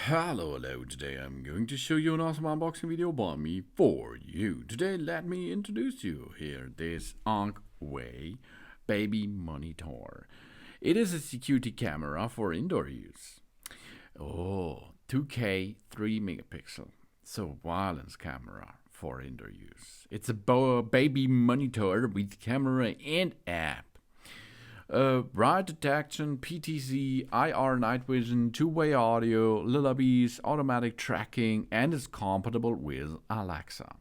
Hello, today I'm going to show you an awesome unboxing video by me for you. Today let me introduce you here this Ankway baby monitor. It is a security camera for indoor use. 2K 3 megapixel, so wireless camera for indoor use. It's a baby monitor with camera and app. Bright detection, PTZ, IR night vision, two-way audio, Lullabies, automatic tracking, and is compatible with Alexa.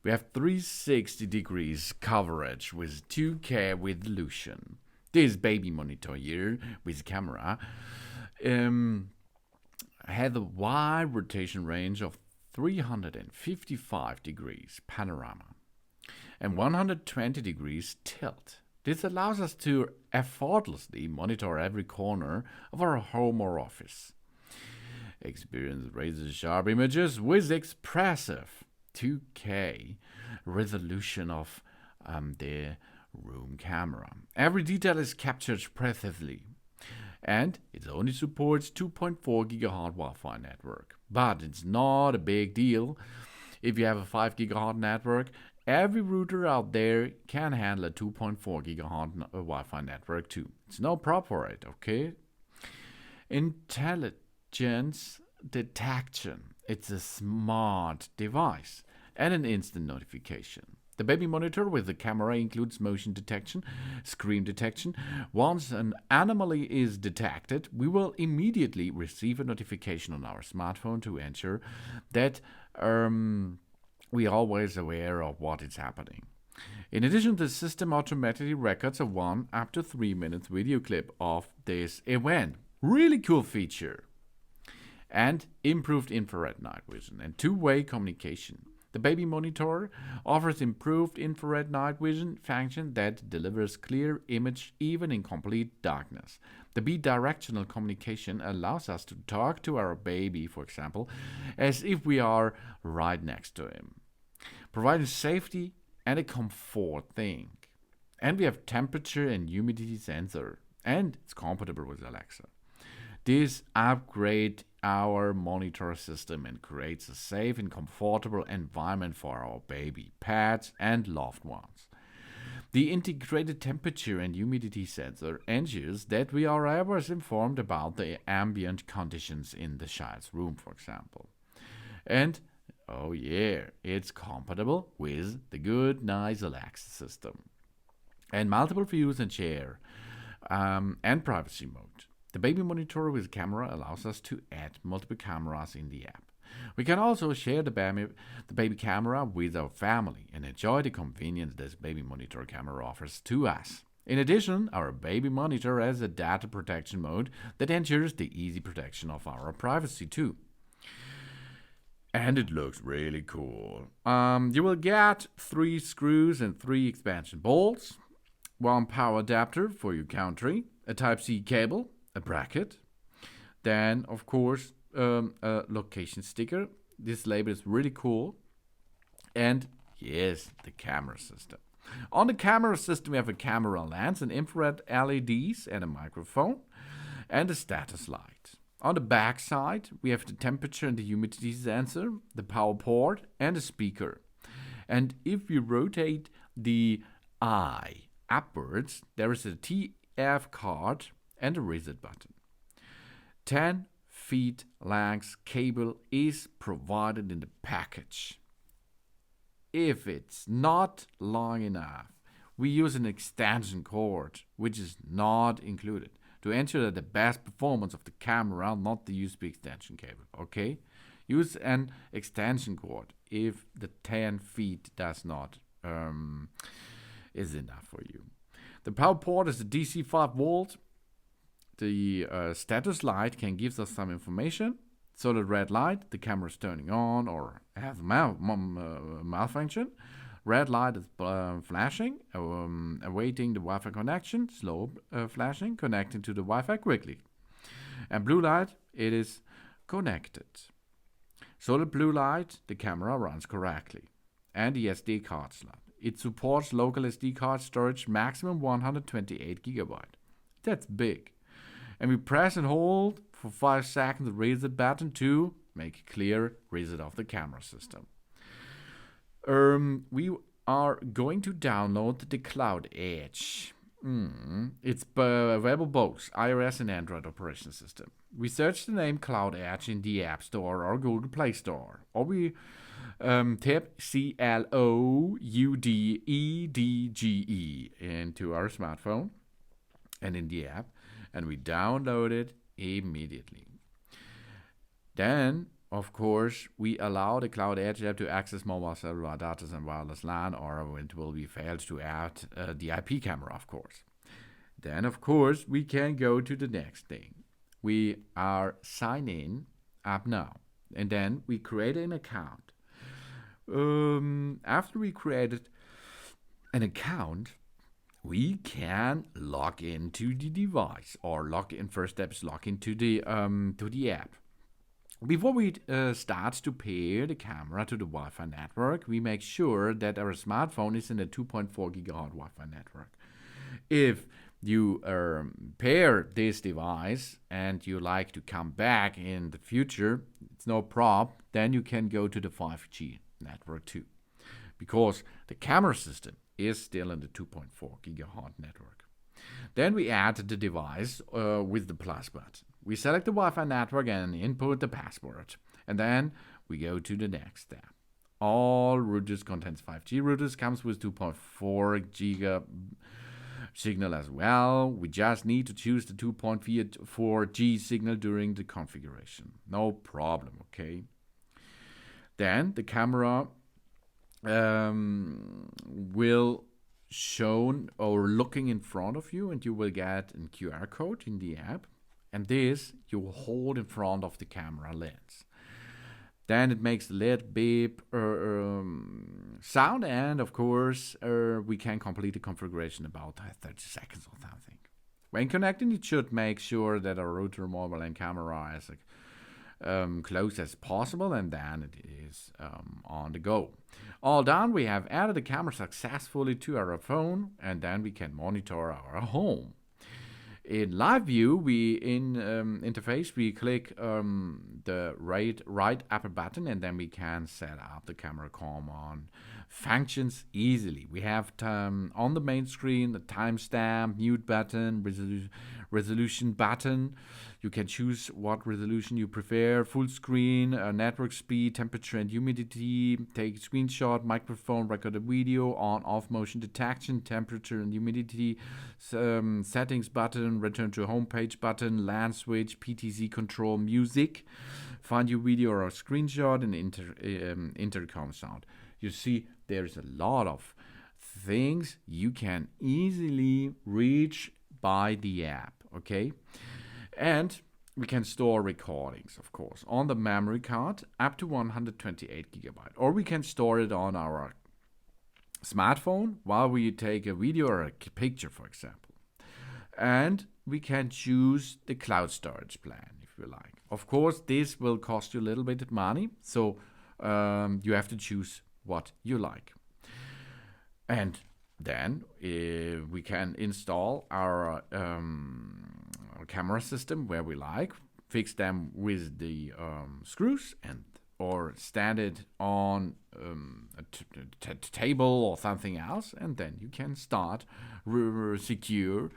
We have 360 degrees coverage with 2K resolution. This baby monitor here with camera had a wide rotation range of 355 degrees panorama and 120 degrees tilt. This allows us to effortlessly monitor every corner of our home or office. Experience razor-sharp images with expressive 2K resolution of the room camera. Every detail is captured precisely, and it only supports 2.4 GHz Wi-Fi network. But it's not a big deal if you have a 5 GHz network. Every router out there can handle a 2.4 GHz Wi-Fi network too. It's no problem for it, okay? Intelligence detection. It's a smart device and an instant notification. The baby monitor with the camera includes motion detection, screen detection. Once an anomaly is detected, we will immediately receive a notification on our smartphone to ensure that we are always aware of what is happening. In addition, the system automatically records a 1 up to 3 minutes video clip of this event. Really cool feature. And improved infrared night vision and two-way communication. The baby monitor offers improved infrared night vision function that delivers clear image even in complete darkness. The bi-directional communication allows us to talk to our baby, for example, as if we are right next to him, providing safety and a comfort thing. And we have temperature and humidity sensor, and it's compatible with Alexa. This upgrades our monitor system and creates a safe and comfortable environment for our baby, pets, and loved ones. The integrated temperature and humidity sensor ensures that we are always informed about the ambient conditions in the child's room, for example. And oh yeah, it's compatible with the good, nice Alexa system. And multiple views and share and privacy mode. The baby monitor with camera allows us to add multiple cameras in the app. We can also share the baby camera with our family and enjoy the convenience this baby monitor camera offers to us. In addition, our baby monitor has a data protection mode that ensures the easy protection of our privacy too. And it looks really cool. You will get 3 screws and 3 expansion bolts, 1 power adapter for your country, a Type-C cable, a bracket, then of course a location sticker. This label is really cool. And yes, the camera system. On the camera system we have a camera lens, an infrared LEDs and a microphone and a status light. On the back side we have the temperature and the humidity sensor, the power port and a speaker. And if we rotate the eye upwards, there is a TF card and a reset button. 10 feet length cable is provided in the package. If it's not long enough, we use an extension cord, which is not included, to ensure that the best performance of the camera, not the USB extension cable, okay? Use an extension cord if the 10 feet does not is enough for you. The power port is a DC 5 volt. The status light can give us some information. Solid red light, the camera is turning on or has malfunction. Red light is flashing, awaiting the Wi-Fi connection. Slow flashing, connecting to the Wi-Fi quickly. And blue light, it is connected. Solid blue light, the camera runs correctly. And the SD card slot. It supports local SD card storage, maximum 128 GB. That's big. And we press and hold for 5 seconds, reset button to make clear reset of the camera system. We are going to download the Cloud Edge. It's available both iOS and Android operation system. We search the name Cloud Edge in the App Store or Google Play Store, or we type CLOUDEDGE into our smartphone and in the app, and we download it immediately. Then, of course, we allow the Cloud Edge app to access mobile cellular data and wireless LAN, or it will be failed to add the IP camera, of course. Then, of course, we can go to the next thing. We are signing up now, and then we create an account. After we created an account, we can log into the device, or first step is log into the app. Before we start to pair the camera to the Wi-Fi network, we make sure that our smartphone is in a 2.4 gigahertz Wi-Fi network. If you pair this device and you like to come back in the future, it's no problem. Then you can go to the 5G network too, because the camera system is still in the 2.4 gigahertz network. Then we add the device with the plus button. We select the Wi-Fi network and input the password, and then we go to the next step. All routers contains 5G routers, comes with 2.4 giga signal as well. We just need to choose the 2.4G signal during the configuration. No problem, okay? Then the camera will shown or looking in front of you, and you will get a QR code in the app, and this you will hold in front of the camera lens. Then it makes the LED beep sound, and of course we can complete the configuration about 30 seconds or something. When connecting, it should make sure that our router, mobile, and camera is close as possible, and then it is on the go. All done, we have added the camera successfully to our phone, and then we can monitor our home. In live view, in interface, we click the right upper button, and then we can set up the camera command functions easily. We have on the main screen the timestamp, mute button, resolution button. You can choose what resolution you prefer: full screen, network speed, temperature and humidity, take a screenshot, microphone, record a video, on-off motion detection, temperature and humidity, settings button, return to home page button, LAN switch, PTZ control, music, find your video or a screenshot, and intercom sound. You see, there's a lot of things you can easily reach by the app, okay? And we can store recordings, of course, on the memory card up to 128 gigabyte. Or we can store it on our smartphone while we take a video or a picture, for example. And we can choose the cloud storage plan, if you like. Of course, this will cost you a little bit of money, so you have to choose what you like. And then we can install our camera system where we like, fix them with the screws, and or stand it on a table or something else, and then you can start secure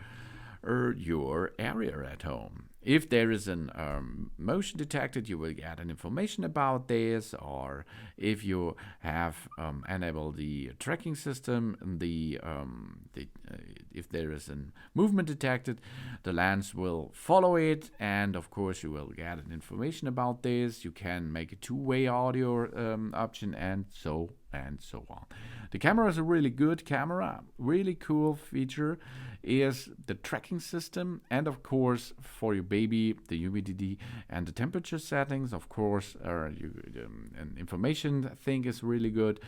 your area at home. If there is an motion detected, you will get an information about this, or if you have enabled the tracking system, if there is a movement detected, the lens will follow it, and of course you will get an information about this. You can make a two-way audio option, and so on. The camera is a really good camera. Really cool feature is the tracking system, and of course for your baby, the humidity and the temperature settings. Of course, an information thing is really good.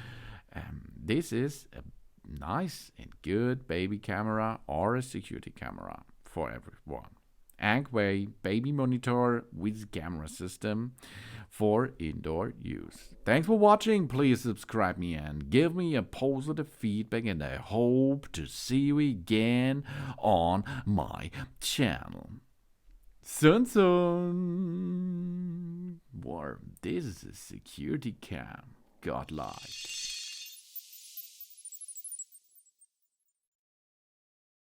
This is a nice and good baby camera or a security camera for everyone. Ankway baby monitor with camera system for indoor use. Thanks for watching. Please subscribe me and give me a positive feedback, and I hope to see you again on my channel. Soon, soon. War, this is a security cam. Godlike.